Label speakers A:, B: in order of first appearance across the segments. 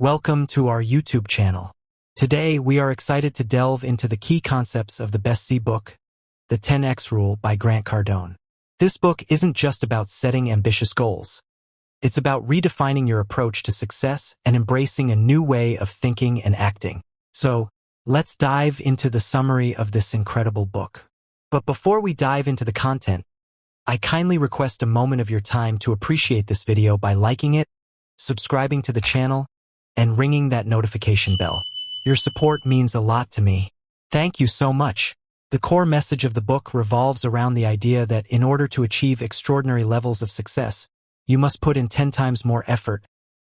A: Welcome to our YouTube channel. Today, we are excited to delve into the key concepts of the best-selling book, The 10X Rule by Grant Cardone. This book isn't just about setting ambitious goals. It's about redefining your approach to success and embracing a new way of thinking and acting. So, let's dive into the summary of this incredible book. But before we dive into the content, I kindly request a moment of your time to appreciate this video by liking it, subscribing to the channel, and ringing that notification bell. Your support means a lot to me. Thank you so much. The core message of the book revolves around the idea that in order to achieve extraordinary levels of success, you must put in 10 times more effort,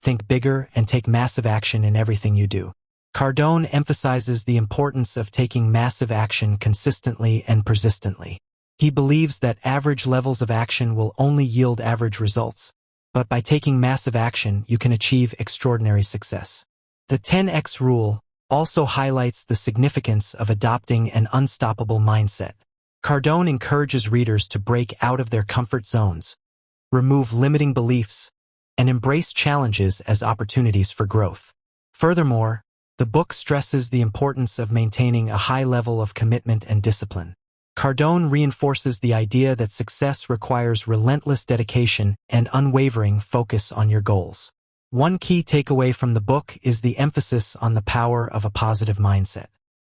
A: think bigger, and take massive action in everything you do. Cardone emphasizes the importance of taking massive action consistently and persistently. He believes that average levels of action will only yield average results, but by taking massive action, you can achieve extraordinary success. The 10X Rule also highlights the significance of adopting an unstoppable mindset. Cardone encourages readers to break out of their comfort zones, remove limiting beliefs, and embrace challenges as opportunities for growth. Furthermore, the book stresses the importance of maintaining a high level of commitment and discipline. Cardone reinforces the idea that success requires relentless dedication and unwavering focus on your goals. One key takeaway from the book is the emphasis on the power of a positive mindset.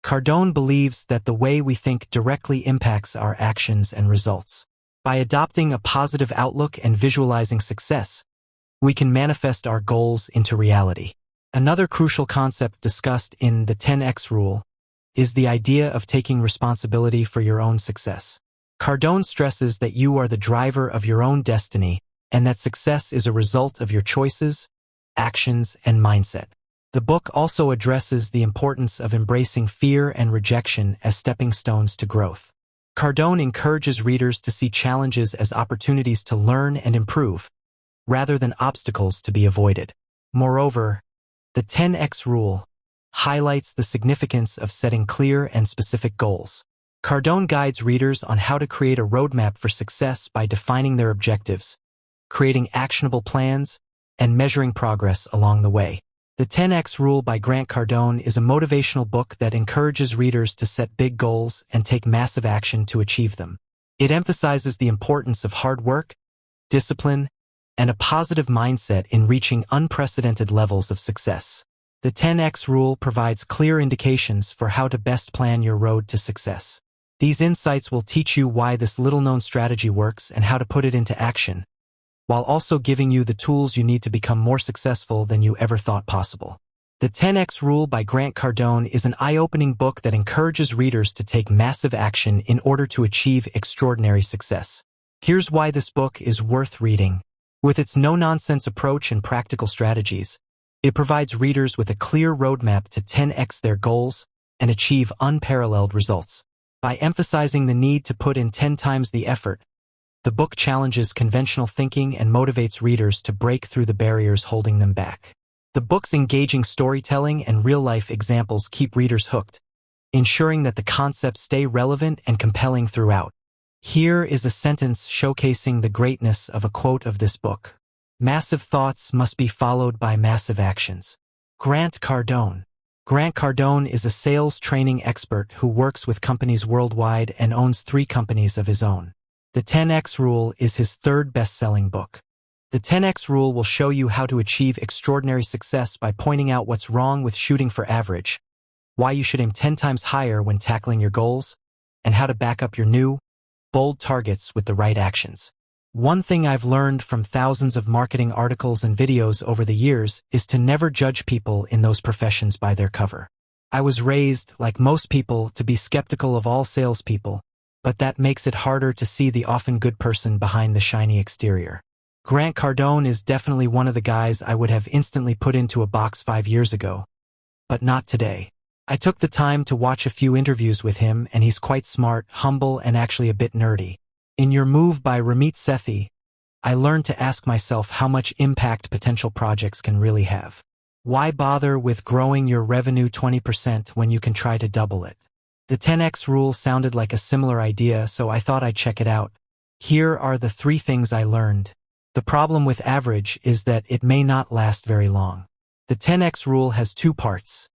A: Cardone believes that the way we think directly impacts our actions and results. By adopting a positive outlook and visualizing success, we can manifest our goals into reality. Another crucial concept discussed in the 10X Rule is the idea of taking responsibility for your own success. Cardone stresses that you are the driver of your own destiny and that success is a result of your choices, actions, and mindset. The book also addresses the importance of embracing fear and rejection as stepping stones to growth. Cardone encourages readers to see challenges as opportunities to learn and improve, rather than obstacles to be avoided. Moreover, the 10X Rule highlights the significance of setting clear and specific goals. Cardone guides readers on how to create a roadmap for success by defining their objectives, creating actionable plans, and measuring progress along the way. The 10X Rule by Grant Cardone is a motivational book that encourages readers to set big goals and take massive action to achieve them. It emphasizes the importance of hard work, discipline, and a positive mindset in reaching unprecedented levels of success. The 10X Rule provides clear indications for how to best plan your road to success. These insights will teach you why this little-known strategy works and how to put it into action, while also giving you the tools you need to become more successful than you ever thought possible. The 10X Rule by Grant Cardone is an eye-opening book that encourages readers to take massive action in order to achieve extraordinary success. Here's why this book is worth reading. With its no-nonsense approach and practical strategies, it provides readers with a clear roadmap to 10x their goals and achieve unparalleled results. By emphasizing the need to put in 10 times the effort, the book challenges conventional thinking and motivates readers to break through the barriers holding them back. The book's engaging storytelling and real-life examples keep readers hooked, ensuring that the concepts stay relevant and compelling throughout. Here is a sentence showcasing the greatness of a quote of this book. Massive thoughts must be followed by massive actions. Grant Cardone. Grant Cardone is a sales training expert who works with companies worldwide and owns 3 companies of his own. The 10X Rule is his third best-selling book. The 10X Rule will show you how to achieve extraordinary success by pointing out what's wrong with shooting for average, why you should aim 10 times higher when tackling your goals, and how to back up your new, bold targets with the right actions. One thing I've learned from thousands of marketing articles and videos over the years is to never judge people in those professions by their cover. I was raised, like most people, to be skeptical of all salespeople, but that makes it harder to see the often good person behind the shiny exterior. Grant Cardone is definitely one of the guys I would have instantly put into a box 5 years ago, but not today. I took the time to watch a few interviews with him, and he's quite smart, humble, and actually a bit nerdy. In Your Move by Ramit Sethi, I learned to ask myself how much impact potential projects can really have. Why bother with growing your revenue 20% when you can try to double it? The 10X Rule sounded like a similar idea, so I thought I'd check it out. Here are the 3 things I learned. The problem with average is that it may not last very long. The 10x rule has two parts: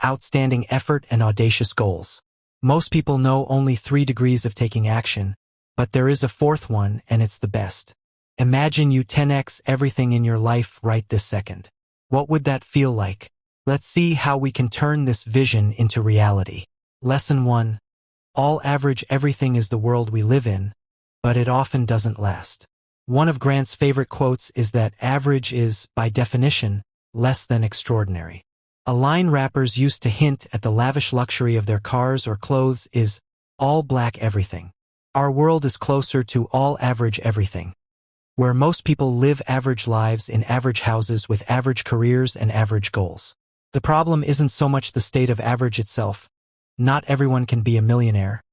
A: outstanding effort and audacious goals. Most people know only 3 degrees of taking action, but there is a fourth one, and it's the best. Imagine you 10x everything in your life right this second. What would that feel like? Let's see how we can turn this vision into reality. Lesson 1. All average everything is the world we live in, but it often doesn't last. One of Grant's favorite quotes is that average is, by definition, less than extraordinary. A line rappers used to hint at the lavish luxury of their cars or clothes is all black everything. Our world is closer to all average everything, where most people live average lives in average houses with average careers and average goals. The problem isn't so much the state of average itself. Not everyone can be a millionaire,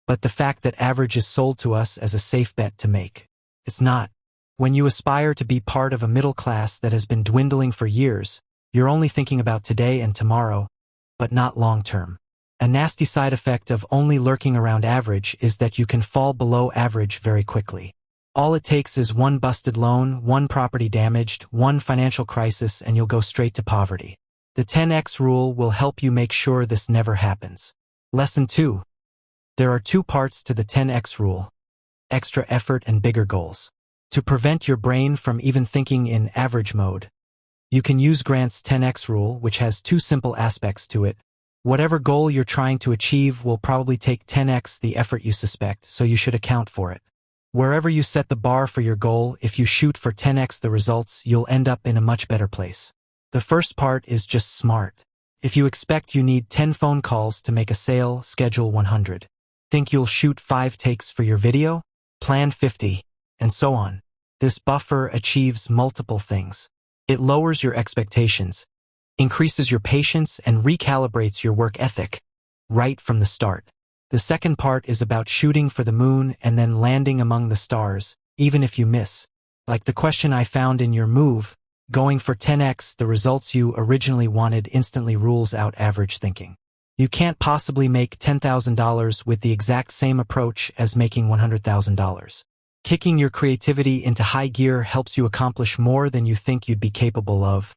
A: but the fact that average is sold to us as a safe bet to make. It's not. When you aspire to be part of a middle class that has been dwindling for years, you're only thinking about today and tomorrow, but not long term. A nasty side effect of only lurking around average is that you can fall below average very quickly. All it takes is one busted loan, one property damaged, one financial crisis, and you'll go straight to poverty. The 10x rule will help you make sure this never happens. Lesson 2. There are 2 parts to the 10x rule: extra effort and bigger goals. To prevent your brain from even thinking in average mode, you can use Grant's 10x rule, which has 2 simple aspects to it. Whatever goal you're trying to achieve will probably take 10x the effort you suspect, so you should account for it. Wherever you set the bar for your goal, if you shoot for 10x the results, you'll end up in a much better place. The first part is just smart. If you expect you need 10 phone calls to make a sale, schedule 100. Think you'll shoot 5 takes for your video? Plan 50, and so on. This buffer achieves multiple things. It lowers your expectations, increases your patience, and recalibrates your work ethic right from the start. The second part is about shooting for the moon and then landing among the stars, even if you miss. Like the question I found in your move, going for 10x the results you originally wanted instantly rules out average thinking. You can't possibly make $10,000 with the exact same approach as making $100,000. Kicking your creativity into high gear helps you accomplish more than you think you'd be capable of.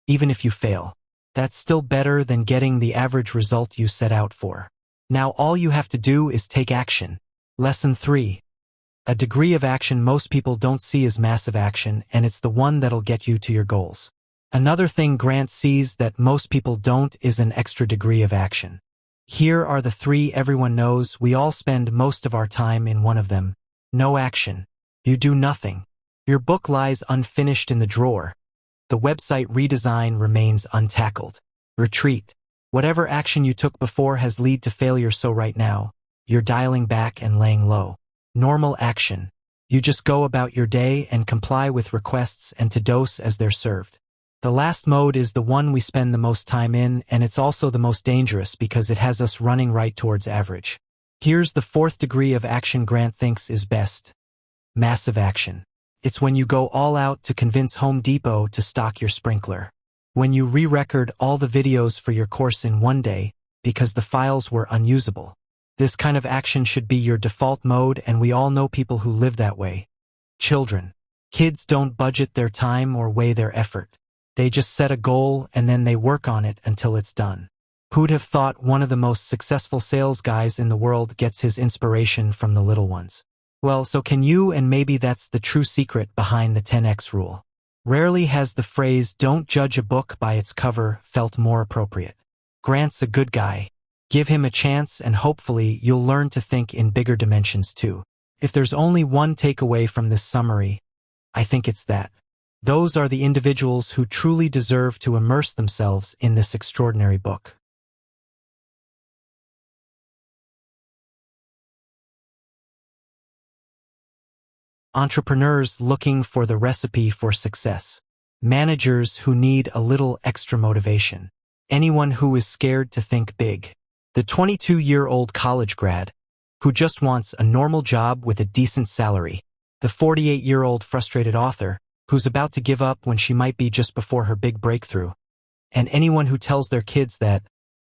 A: Even if you fail, that's still better than getting the average result you set out for. Now all you have to do is take action. Lesson 3. A degree of action most people don't see as massive action, and it's the one that'll get you to your goals. Another thing Grant sees that most people don't is an extra degree of action. Here are the 3 everyone knows. We all spend most of our time in one of them. No action. You do nothing. Your book lies unfinished in the drawer. The website redesign remains untackled. Retreat. Whatever action you took before has led to failure, so right now, you're dialing back and laying low. Normal action. You just go about your day and comply with requests and to dose as they're served. The last mode is the one we spend the most time in, and it's also the most dangerous because it has us running right towards average. Here's the 4th degree of action Grant thinks is best. Massive action. It's when you go all out to convince Home Depot to stock your sprinkler. When you re-record all the videos for your course in one day because the files were unusable. This kind of action should be your default mode, and we all know people who live that way. Children. Kids don't budget their time or weigh their effort. They just set a goal and then they work on it until it's done. Who'd have thought one of the most successful sales guys in the world gets his inspiration from the little ones? Well, so can you, and maybe that's the true secret behind the 10x rule. Rarely has the phrase "don't judge a book by its cover" felt more appropriate. Grant's a good guy. Give him a chance and hopefully you'll learn to think in bigger dimensions too. If there's only one takeaway from this summary, I think it's that. Those are the individuals who truly deserve to immerse themselves in this extraordinary book. Entrepreneurs looking for the recipe for success. Managers who need a little extra motivation. Anyone who is scared to think big. The 22-year-old college grad who just wants a normal job with a decent salary. The 48-year-old frustrated author who's about to give up when she might be just before her big breakthrough. And anyone who tells their kids that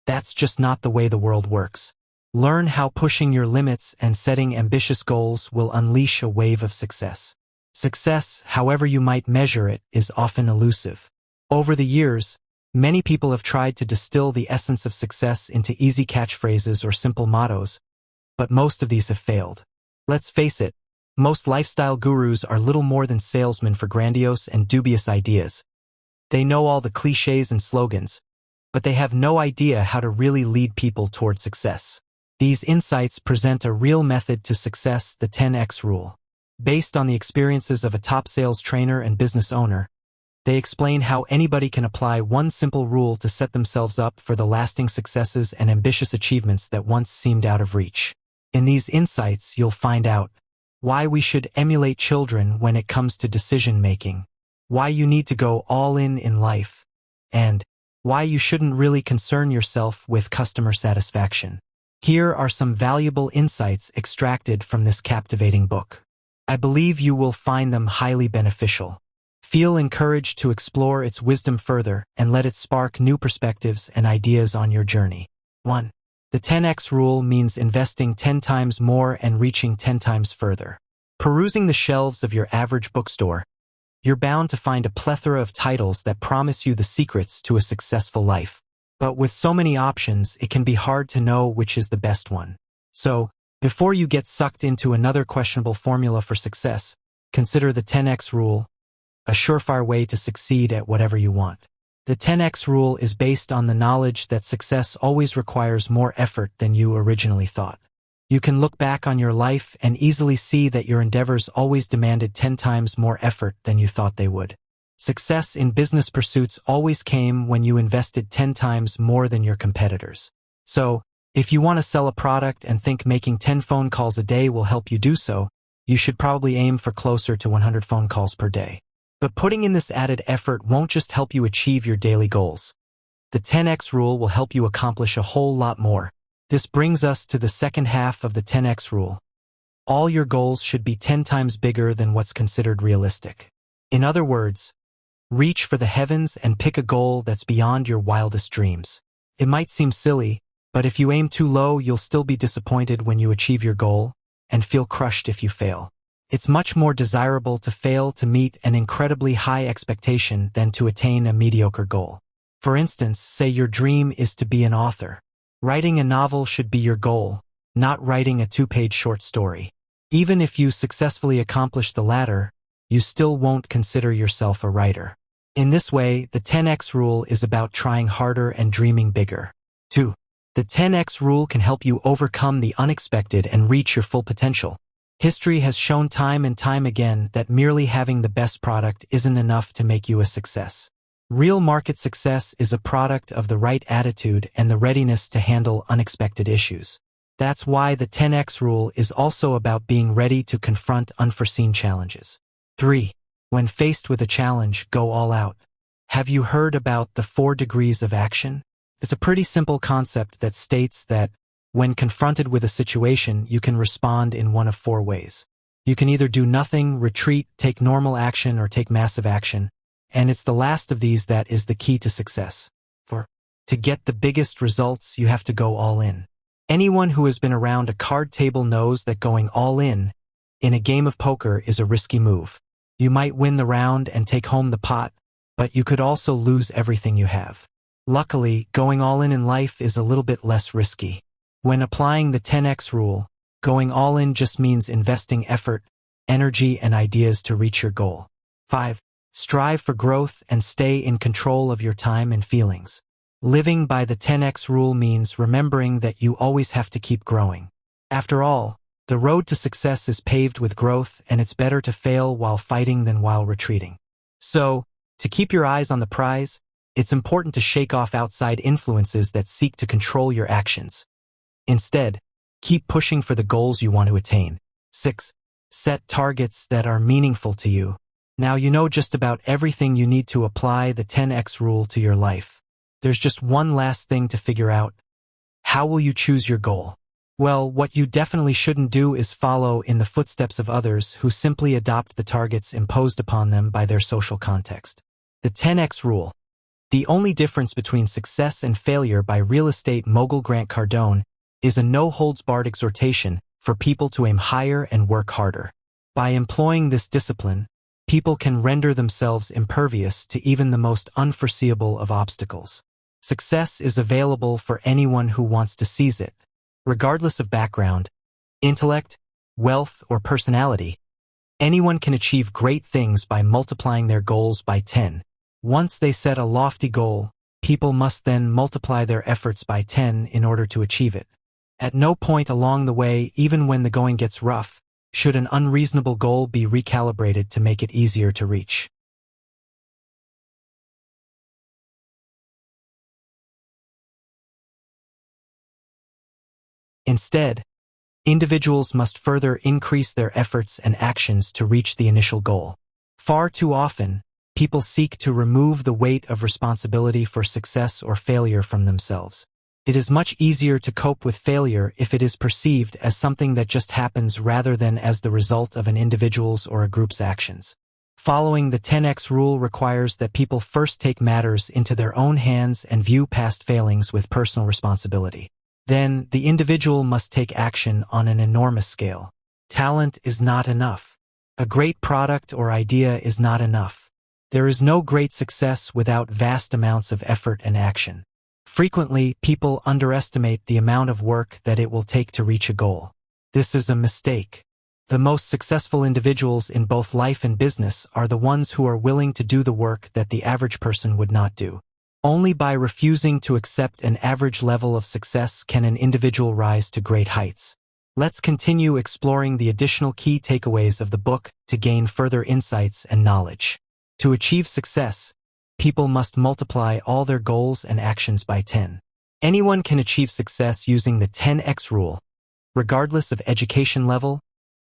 A: that's just not the way the world works. Learn how pushing your limits and setting ambitious goals will unleash a wave of success. Success, however you might measure it, is often elusive. Over the years, many people have tried to distill the essence of success into easy catchphrases or simple mottos, but most of these have failed. Let's face it, most lifestyle gurus are little more than salesmen for grandiose and dubious ideas. They know all the cliches and slogans, but they have no idea how to really lead people toward success. These insights present a real method to success, the 10X rule. Based on the experiences of a top sales trainer and business owner, they explain how anybody can apply one simple rule to set themselves up for the lasting successes and ambitious achievements that once seemed out of reach. In these insights, you'll find out why we should emulate children when it comes to decision-making, why you need to go all in life, and why you shouldn't really concern yourself with customer satisfaction. Here are some valuable insights extracted from this captivating book. I believe you will find them highly beneficial. Feel encouraged to explore its wisdom further and let it spark new perspectives and ideas on your journey. 1. The 10X rule means investing 10 times more and reaching 10 times further. Perusing the shelves of your average bookstore, you're bound to find a plethora of titles that promise you the secrets to a successful life. But with so many options, it can be hard to know which is the best one. So, before you get sucked into another questionable formula for success, consider the 10X rule, a surefire way to succeed at whatever you want. The 10X rule is based on the knowledge that success always requires more effort than you originally thought. You can look back on your life and easily see that your endeavors always demanded 10 times more effort than you thought they would. Success in business pursuits always came when you invested 10 times more than your competitors. So, if you want to sell a product and think making 10 phone calls a day will help you do so, you should probably aim for closer to 100 phone calls per day. But putting in this added effort won't just help you achieve your daily goals. The 10X rule will help you accomplish a whole lot more. This brings us to the second half of the 10X rule. All your goals should be 10 times bigger than what's considered realistic. In other words, reach for the heavens and pick a goal that's beyond your wildest dreams. It might seem silly, but if you aim too low, you'll still be disappointed when you achieve your goal and feel crushed if you fail. It's much more desirable to fail to meet an incredibly high expectation than to attain a mediocre goal. For instance, say your dream is to be an author. Writing a novel should be your goal, not writing a 2-page short story. Even if you successfully accomplish the latter, you still won't consider yourself a writer. In this way, the 10X rule is about trying harder and dreaming bigger. 2. The 10X rule can help you overcome the unexpected and reach your full potential. History has shown time and time again that merely having the best product isn't enough to make you a success. Real market success is a product of the right attitude and the readiness to handle unexpected issues. That's why the 10X rule is also about being ready to confront unforeseen challenges. 3. When faced with a challenge, go all out. Have you heard about the 4 degrees of action? It's a pretty simple concept that states that when confronted with a situation, you can respond in one of 4 ways. You can either do nothing, retreat, take normal action, or take massive action. And it's the last of these that is the key to success. To get the biggest results, you have to go all in. Anyone who has been around a card table knows that going all in a game of poker is a risky move. You might win the round and take home the pot, but you could also lose everything you have. Luckily, going all in life is a little bit less risky. When applying the 10X rule, going all in just means investing effort, energy, and ideas to reach your goal. 5. Strive for growth and stay in control of your time and feelings. Living by the 10X rule means remembering that you always have to keep growing. After all, the road to success is paved with growth, and it's better to fail while fighting than while retreating. So, to keep your eyes on the prize, it's important to shake off outside influences that seek to control your actions. Instead, keep pushing for the goals you want to attain. 6. Set targets that are meaningful to you. Now you know just about everything you need to apply the 10X rule to your life. There's just one last thing to figure out. How will you choose your goal? Well, what you definitely shouldn't do is follow in the footsteps of others who simply adopt the targets imposed upon them by their social context. The 10X rule. The only difference between success and failure by real estate mogul Grant Cardone is a no-holds-barred exhortation for people to aim higher and work harder. By employing this discipline, people can render themselves impervious to even the most unforeseeable of obstacles. Success is available for anyone who wants to seize it, regardless of background, intellect, wealth, or personality. Anyone can achieve great things by multiplying their goals by 10. Once they set a lofty goal, people must then multiply their efforts by 10 in order to achieve it. At no point along the way, even when the going gets rough, should an unreasonable goal be recalibrated to make it easier to reach. Instead, individuals must further increase their efforts and actions to reach the initial goal. Far too often, people seek to remove the weight of responsibility for success or failure from themselves. It is much easier to cope with failure if it is perceived as something that just happens rather than as the result of an individual's or a group's actions. Following the 10x rule requires that people first take matters into their own hands and view past failings with personal responsibility. Then, the individual must take action on an enormous scale. Talent is not enough. A great product or idea is not enough. There is no great success without vast amounts of effort and action. Frequently, people underestimate the amount of work that it will take to reach a goal. This is a mistake. The most successful individuals in both life and business are the ones who are willing to do the work that the average person would not do. Only by refusing to accept an average level of success can an individual rise to great heights. Let's continue exploring the additional key takeaways of the book to gain further insights and knowledge. To achieve success, people must multiply all their goals and actions by 10. Anyone can achieve success using the 10x rule, regardless of education level,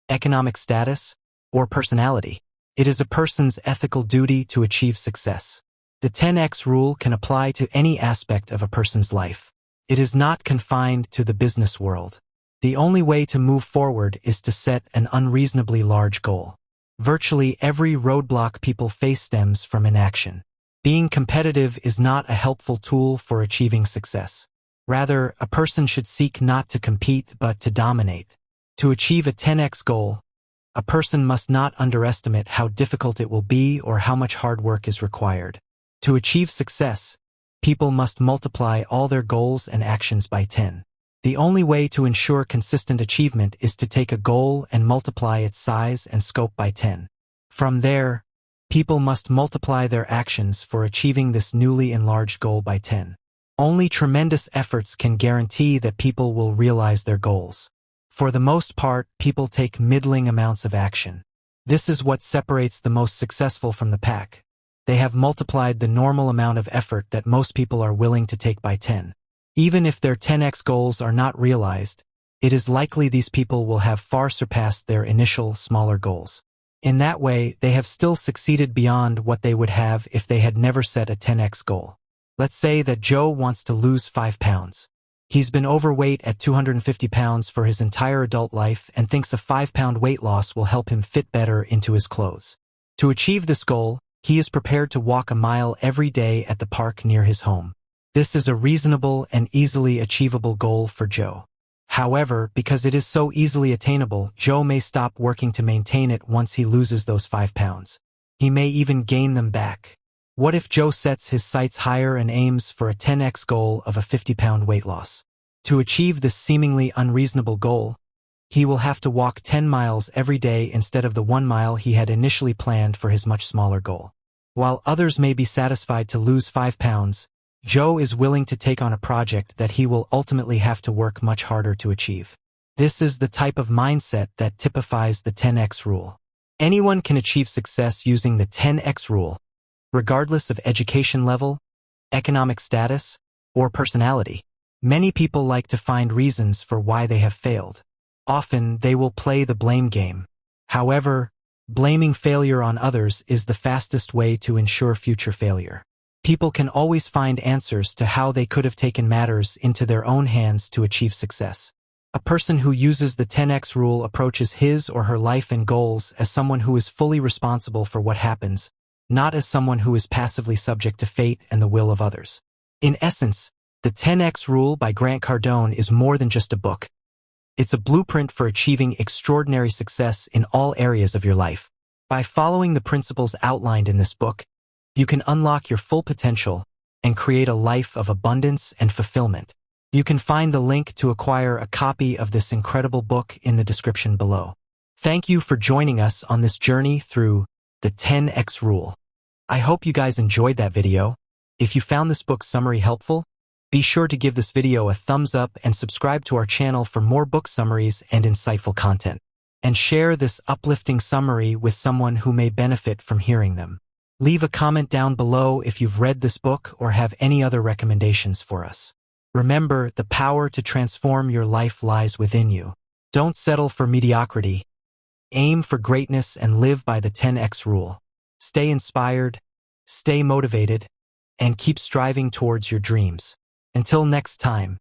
A: economic status, or personality. It is a person's ethical duty to achieve success. The 10x rule can apply to any aspect of a person's life. It is not confined to the business world. The only way to move forward is to set an unreasonably large goal. Virtually every roadblock people face stems from inaction. Being competitive is not a helpful tool for achieving success. Rather, a person should seek not to compete but to dominate. To achieve a 10x goal, a person must not underestimate how difficult it will be or how much hard work is required. To achieve success, people must multiply all their goals and actions by 10. The only way to ensure consistent achievement is to take a goal and multiply its size and scope by 10. From there, people must multiply their actions for achieving this newly enlarged goal by 10. Only tremendous efforts can guarantee that people will realize their goals. For the most part, people take middling amounts of action. This is what separates the most successful from the pack. They have multiplied the normal amount of effort that most people are willing to take by 10. Even if their 10x goals are not realized, it is likely these people will have far surpassed their initial, smaller goals. In that way, they have still succeeded beyond what they would have if they had never set a 10x goal. Let's say that Joe wants to lose 5 pounds. He's been overweight at 250 pounds for his entire adult life and thinks a 5-pound weight loss will help him fit better into his clothes. To achieve this goal, he is prepared to walk a mile every day at the park near his home. This is a reasonable and easily achievable goal for Joe. However, because it is so easily attainable, Joe may stop working to maintain it once he loses those 5 pounds. He may even gain them back. What if Joe sets his sights higher and aims for a 10x goal of a 50-pound weight loss? To achieve this seemingly unreasonable goal, he will have to walk 10 miles every day instead of the 1 mile he had initially planned for his much smaller goal. While others may be satisfied to lose 5 pounds, Joe is willing to take on a project that he will ultimately have to work much harder to achieve. This is the type of mindset that typifies the 10x rule. Anyone can achieve success using the 10x rule, regardless of education level, economic status, or personality. Many people like to find reasons for why they have failed. Often, they will play the blame game. However, blaming failure on others is the fastest way to ensure future failure. People can always find answers to how they could have taken matters into their own hands to achieve success. A person who uses the 10x rule approaches his or her life and goals as someone who is fully responsible for what happens, not as someone who is passively subject to fate and the will of others. In essence, the 10x rule by Grant Cardone is more than just a book. It's a blueprint for achieving extraordinary success in all areas of your life. By By following the principles outlined in this book, you can unlock your full potential and create a life of abundance and fulfillment. You can find the link to acquire a copy of this incredible book in the description below. Thank you for joining us on this journey through the 10X rule. I hope you guys enjoyed that video. If you found this book summary helpful, be sure to give this video a thumbs up and subscribe to our channel for more book summaries and insightful content. And share this uplifting summary with someone who may benefit from hearing them. Leave a comment down below if you've read this book or have any other recommendations for us. Remember, the power to transform your life lies within you. Don't settle for mediocrity. Aim for greatness and live by the 10X rule. Stay inspired, stay motivated, and keep striving towards your dreams. Until next time.